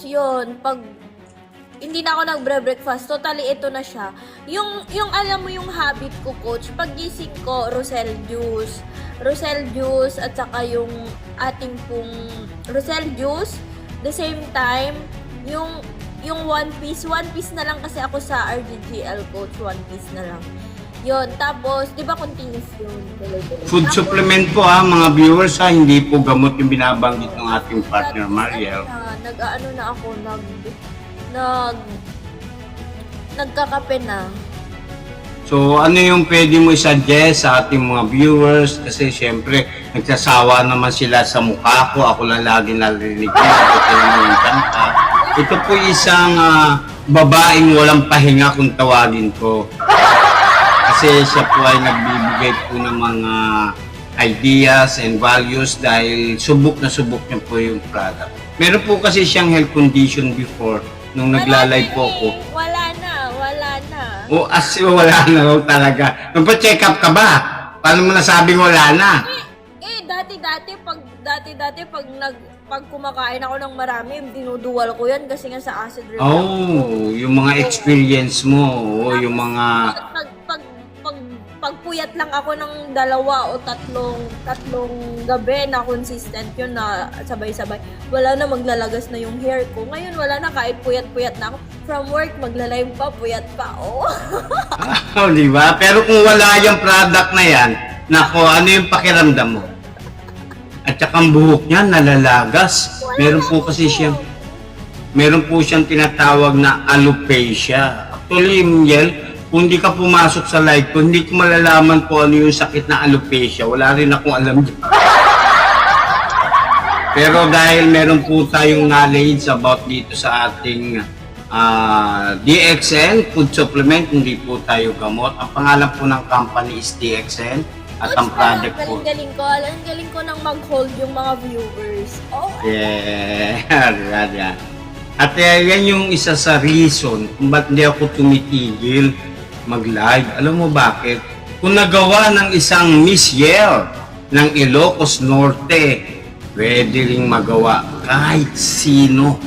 Yun, pag hindi na ako nagbre-breakfast, totally ito na siya. Yung alam mo yung habit ko, coach, pag gising ko, Roselle juice, at saka yung ating pong Roselle juice, the same time, yung one piece na lang kasi ako sa RGGL, coach, one piece na lang. Yun, tapos, di ba continuous yun? Food Tapos, supplement po mga viewers hindi po gamot yung binabanggit ng ating partner Mariel. Nag-ano na ako, nagkakape na. So ano yung pwede mo i-suggest sa ating mga viewers? Kasi syempre, nagsasawa naman sila sa mukha ko. Ako lang lagi narinig ko. Ito po isang babaeng walang pahinga kung tawagin ko. Kasi siya po ay nagbibigay po ng mga ideas and values dahil subok na subok niya po yung product. Meron po kasi siyang health condition before nung naglalay po ko. Wala na. O as wala na raw talaga. Nagpa-check up ka ba? Paano mo nasabing wala na? Dati pag kumakain ako ng marami, dinuduwal ko yan kasi nga sa acid reflux. Oh, yung mga experience mo, o yung mga Pag puyat lang ako ng 2 o 3 gabi na consistent yun na sabay-sabay, wala na, maglalagas na yung hair ko. Ngayon wala na, kahit puyat-puyat na ako. From work, magla-live pa, puyat pa. Oh. di ba? Pero kung wala yung product na yan, nako, ano yung pakiramdam mo? At saka ang buhok niya nalalagas. Meron po siyang tinatawag na alopecia. Actually, Miel, kung hindi ka pumasok sa live ko, hindi ko malalaman po ano yung sakit na alopecia. Wala rin akong alam dyan. Pero dahil meron po tayong knowledge about dito sa ating DXN food supplement, hindi po tayo gamot. Ang pangalan po ng company is DXN at ang product po. Galing ko nang mag-hold yung mga viewers. Oh. Yeah. At yan yung isa sa reason kung ba't hindi ako tumitigil mag-live. Alam mo bakit? Kung nagawa ng isang Miss Yel ng Ilocos Norte, pwede ring magawa kahit sino.